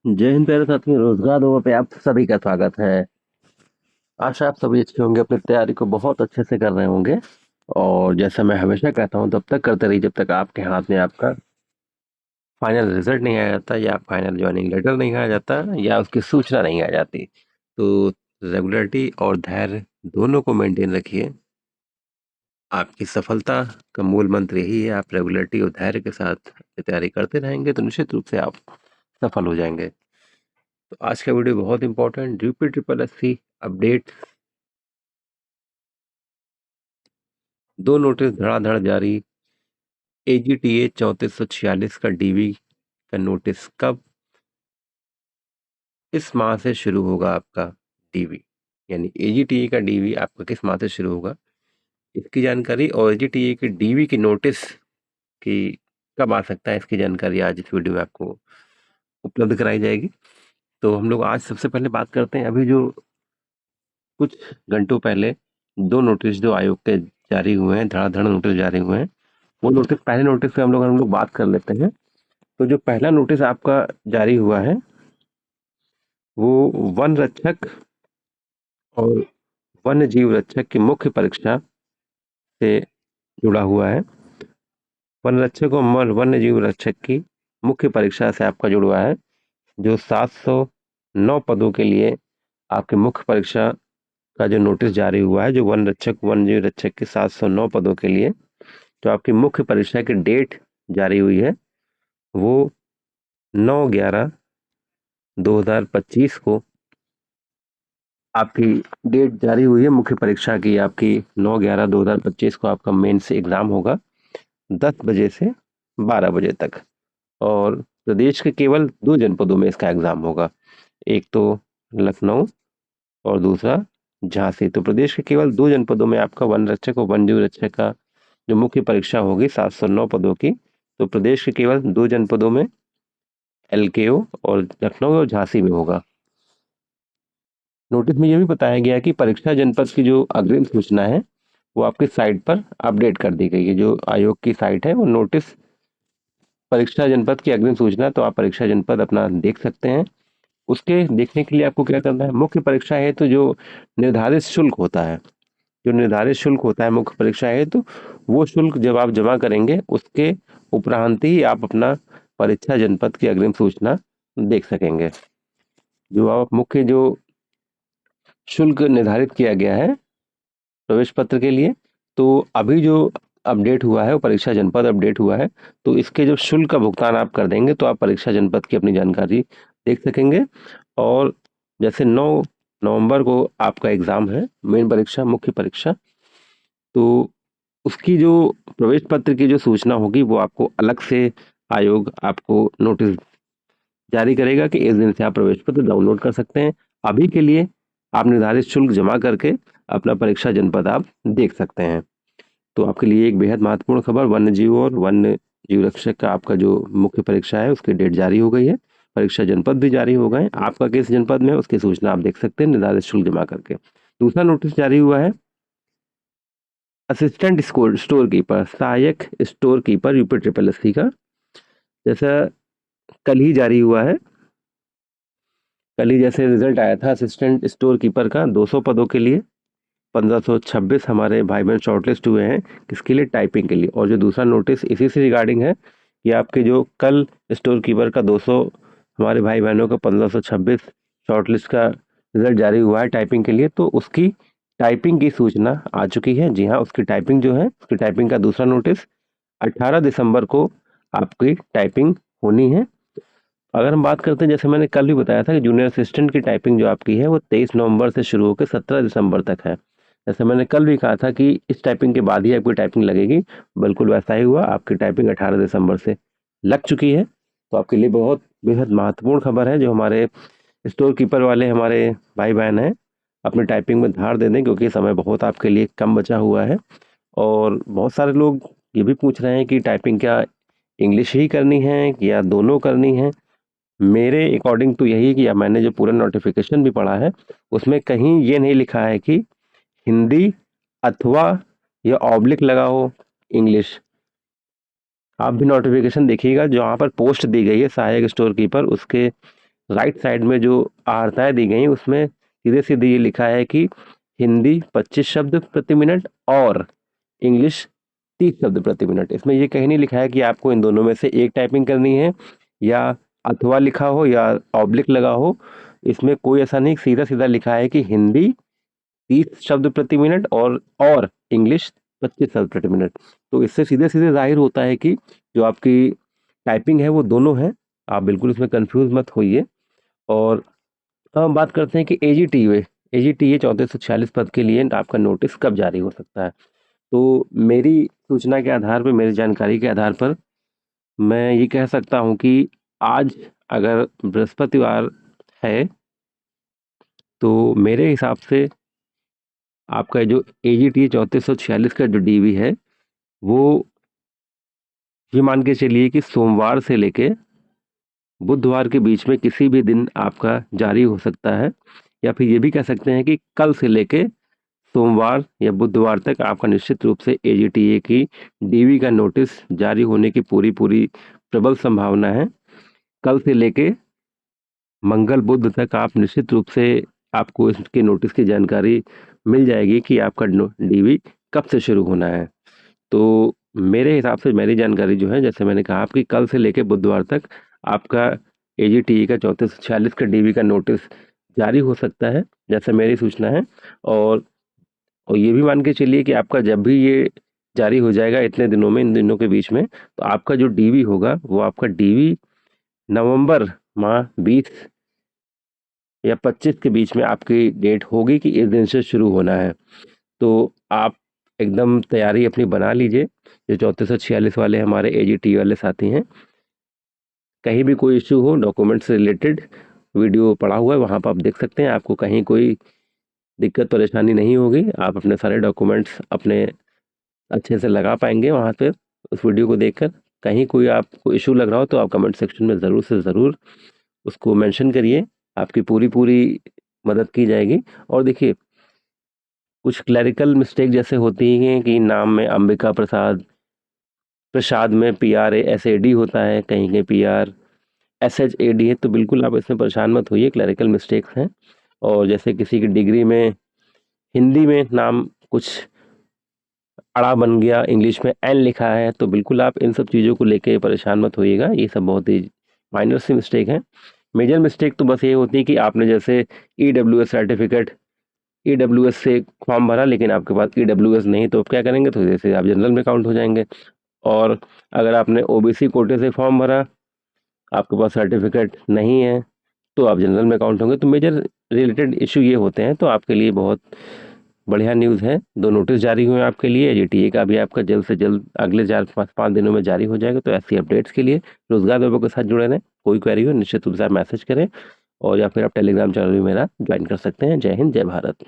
जय हिंद प्यारे साथियों, रोजगार दो पे आप सभी का स्वागत है। आशा आप सभी अच्छे होंगे, अपनी तैयारी को बहुत अच्छे से कर रहे होंगे। और जैसा मैं हमेशा कहता हूँ, तब तक करते रहिए जब तक आपके हाथ में आपका फाइनल रिजल्ट नहीं आ जाता, या फाइनल ज्वाइनिंग लेटर नहीं आ जाता, या उसकी सूचना नहीं आ जाती। तो रेगुलरिटी और धैर्य दोनों को मेंटेन रखिए। आपकी सफलता का मूल मंत्र यही है। आप रेगुलरिटी और धैर्य के साथ तैयारी करते रहेंगे तो निश्चित रूप से आप सफल हो जाएंगे। तो आज का वीडियो बहुत important, UP triple SC update. दो नोटिस धड़ाधड़ जारी। एजीटीए 3446 का डीवी का नोटिस कब? इस माह से शुरू होगा आपका डीवी, यानी एजीटीए का डीवी आपका किस माह से शुरू होगा, इसकी जानकारी और एजीटीए के डीवी की नोटिस की कब आ सकता है, इसकी जानकारी आज इस वीडियो में आपको उपलब्ध कराई जाएगी। तो हम लोग आज सबसे पहले बात करते हैं, अभी जो कुछ घंटों पहले दो नोटिस जो आयोग के जारी हुए हैं, धड़ाधड़ नोटिस जारी हुए हैं, वो नोटिस, पहले नोटिस पे हम लोग बात कर लेते हैं। तो जो पहला नोटिस आपका जारी हुआ है वो वन रक्षक और वन्य जीव रक्षक की मुख्य परीक्षा से जुड़ा हुआ है। वन रक्षक और वन्य जीव रक्षक की मुख्य परीक्षा से आपका जुड़ा हुआ है, जो 709 पदों के लिए आपके मुख्य परीक्षा का जो नोटिस जारी हुआ है, जो वन रक्षक वन्य जीव रक्षक के 709 पदों के लिए जो आपकी मुख्य परीक्षा की डेट जारी हुई है, वो 9/11/2025 को आपकी डेट जारी हुई है मुख्य परीक्षा की। आपकी 9/11/2025 को आपका मेंस एग्जाम होगा 10 बजे से 12 बजे तक। और प्रदेश के केवल दो जनपदों में इसका एग्जाम होगा, एक तो लखनऊ और दूसरा झांसी। तो प्रदेश के केवल दो जनपदों में आपका वन रक्षक और वन जीव रक्षक का जो मुख्य परीक्षा होगी 709 पदों की, तो प्रदेश के केवल दो जनपदों में एलकेओ और लखनऊ और झांसी में होगा। नोटिस में यह भी बताया गया कि परीक्षा जनपद की जो अग्रिम सूचना है वो आपकी साइट पर अपडेट कर दी गई है। जो आयोग की साइट है वो नोटिस परीक्षा जनपद की अग्रिम सूचना, तो आप परीक्षा जनपद अपना देख सकते हैं। उसके देखने के लिए आपको क्या करना है, मुख्य परीक्षा है तो जो निर्धारित शुल्क होता है, जो निर्धारित शुल्क होता है मुख्य परीक्षा है, तो वो शुल्क जब आप जमा करेंगे उसके उपरांत ही आप अपना परीक्षा जनपद की अग्रिम सूचना देख सकेंगे। जो आप मुख्य जो शुल्क निर्धारित किया गया है प्रवेश पत्र के लिए, तो अभी जो अपडेट हुआ है वो परीक्षा जनपद अपडेट हुआ है, तो इसके जो शुल्क का भुगतान आप कर देंगे तो आप परीक्षा जनपद की अपनी जानकारी देख सकेंगे। और जैसे 9 नवंबर को आपका एग्जाम है, मेन परीक्षा, मुख्य परीक्षा, तो उसकी जो प्रवेश पत्र की जो सूचना होगी वो आपको अलग से आयोग आपको नोटिस जारी करेगा कि इस दिन से आप प्रवेश पत्र डाउनलोड कर सकते हैं। अभी के लिए आप निर्धारित शुल्क जमा करके अपना परीक्षा जनपद आप देख सकते हैं। तो आपके लिए एक बेहद महत्वपूर्ण खबर, वन्य जीव और वन्य जीव रक्षक का आपका जो मुख्य परीक्षा है उसकी डेट जारी हो गई है, परीक्षा जनपद भी जारी हो गए। आपका किस जनपद में है उसकी सूचना आप देख सकते हैं निर्धारित शुल्क जमा करके। दूसरा नोटिस जारी हुआ है असिस्टेंट स्टोर कीपर, सहायक store keeper UP triple SC का, जैसा कल ही जारी हुआ है। कल ही जैसे रिजल्ट आया था असिस्टेंट स्टोर कीपर का 200 पदों के लिए 1526 हमारे भाई बहन शॉर्टलिस्ट हुए हैं, किसके लिए, टाइपिंग के लिए। और जो दूसरा नोटिस इसी से रिगार्डिंग है कि आपके जो कल स्टोर कीपर का 200 हमारे भाई बहनों का 1526 शॉर्टलिस्ट का रिजल्ट जारी हुआ है टाइपिंग के लिए, तो उसकी टाइपिंग की सूचना आ चुकी है। जी हाँ, उसकी टाइपिंग जो है, उसकी टाइपिंग का दूसरा नोटिस 18 दिसंबर को आपकी टाइपिंग होनी है। अगर हम बात करते हैं, जैसे मैंने कल भी बताया था कि जूनियर असिस्टेंट की टाइपिंग जो आपकी है वो 23 नवंबर से शुरू होकर 17 दिसंबर तक है। जैसे मैंने कल भी कहा था कि इस टाइपिंग के बाद ही आपकी टाइपिंग लगेगी, बिल्कुल वैसा ही हुआ, आपकी टाइपिंग 18 दिसंबर से लग चुकी है। तो आपके लिए बहुत बेहद महत्वपूर्ण खबर है। जो हमारे स्टोर कीपर वाले हमारे भाई बहन हैं, अपनी टाइपिंग में धार दे दें, क्योंकि समय बहुत आपके लिए कम बचा हुआ है। और बहुत सारे लोग ये भी पूछ रहे हैं कि टाइपिंग क्या इंग्लिश ही करनी है या दोनों करनी है। मेरे अकॉर्डिंग तो यही कि, या मैंने जो पूरा नोटिफिकेशन भी पढ़ा है उसमें कहीं ये नहीं लिखा है कि हिंदी अथवा या ऑब्लिक लगा हो इंग्लिश। आप भी नोटिफिकेशन देखिएगा, जहाँ पर पोस्ट दी गई है सहायक स्टोर कीपर, उसके राइट साइड में जो आर्ताएं दी गई उसमें सीधे सीधे ये लिखा है कि हिंदी 25 शब्द प्रति मिनट और इंग्लिश 30 शब्द प्रति मिनट। इसमें ये कहीं नहीं लिखा है कि आपको इन दोनों में से एक टाइपिंग करनी है या अथवा लिखा हो या ऑब्लिक लगा हो। इसमें कोई ऐसा नहीं, सीधा सीधा लिखा है कि हिंदी 30 शब्द प्रति मिनट और इंग्लिश 25 शब्द प्रति मिनट। तो इससे सीधे सीधे जाहिर होता है कि जो आपकी टाइपिंग है वो दोनों है। आप बिल्कुल इसमें कंफ्यूज मत होइए। और अब हम बात करते हैं कि एजीटीए 3446 पद के लिए आपका नोटिस कब जारी हो सकता है। तो मेरी सूचना के आधार पर, मेरी जानकारी के आधार पर मैं ये कह सकता हूँ कि आज अगर बृहस्पतिवार है तो मेरे हिसाब से आपका जो एजीटीए 3446 का जो डीवी है वो ये मान के चलिए कि सोमवार से लेके बुधवार के बीच में किसी भी दिन आपका जारी हो सकता है। या फिर ये भी कह सकते हैं कि कल से लेके सोमवार या बुधवार तक आपका निश्चित रूप से एजीटीए की डीवी का नोटिस जारी होने की पूरी पूरी प्रबल संभावना है। कल से लेके मंगल बुध तक आप निश्चित रूप से आपको इसके नोटिस की जानकारी मिल जाएगी कि आपका डीवी कब से शुरू होना है। तो मेरे हिसाब से मेरी जानकारी जो है, जैसे मैंने कहा आपकी, कल से लेके बुधवार तक आपका एजीटीए का 3446 का डीवी का नोटिस जारी हो सकता है, जैसे मेरी सूचना है। और ये भी मान के चलिए कि आपका जब भी ये जारी हो जाएगा इतने दिनों में, इन दिनों के बीच में, तो आपका जो डीवी होगा वो आपका डीवी नवंबर माह 20 या 25 के बीच में आपकी डेट होगी कि इस दिन से शुरू होना है। तो आप एकदम तैयारी अपनी बना लीजिए। जो 3446 वाले हमारे एजीटी वाले साथी हैं, कहीं भी कोई इश्यू हो डॉक्यूमेंट से रिलेटेड, वीडियो पड़ा हुआ है वहाँ पर आप देख सकते हैं। आपको कहीं कोई दिक्कत परेशानी नहीं होगी, आप अपने सारे डॉक्यूमेंट्स अपने अच्छे से लगा पाएंगे वहाँ पे उस वीडियो को देखकर। कहीं कोई आपको इशू लग रहा हो तो आप कमेंट सेक्शन में ज़रूर से ज़रूर उसको मेंशन करिए, आपकी पूरी पूरी मदद की जाएगी। और देखिए, कुछ क्लरिकल मिस्टेक जैसे होती हैं कि नाम में अंबिका प्रसाद, प्रसाद में PRASAD होता है, कहीं कहीं PRSHAD है, तो बिल्कुल आप इसमें परेशान मत होइए, क्लरिकल मिस्टेक्स हैं। और जैसे किसी की डिग्री में हिंदी में नाम कुछ अड़ा बन गया, इंग्लिश में एन लिखा है, तो बिल्कुल आप इन सब चीज़ों को लेके परेशान मत होइएगा। ये सब बहुत ही माइनर सी मिस्टेक है। मेजर मिस्टेक तो बस ये होती है कि आपने जैसे EWS सर्टिफिकेट, EWS से फॉर्म भरा लेकिन आपके पास EWS नहीं, तो आप क्या करेंगे, तो जैसे आप जनरल में काउंट हो जाएंगे। और अगर आपने OBC कोटे से फॉर्म भरा, आपके पास सर्टिफिकेट नहीं है, तो आप जनरल में काउंट होंगे। तो मेजर रिलेटेड इशू ये होते हैं। तो आपके लिए बहुत बढ़िया न्यूज़ है, 2 नोटिस जारी हुए हैं आपके लिए। एजीटीए का भी आपका जल्द से जल्द अगले 4-5 दिनों में जारी हो जाएगा। तो ऐसी अपडेट्स के लिए रोजगार विभाग के साथ जुड़े रहें। कोई क्वेरी हो निश्चित रूप से आप मैसेज करें, और या फिर आप टेलीग्राम चैनल भी मेरा ज्वाइन कर सकते हैं। जय हिंद, जय भारत।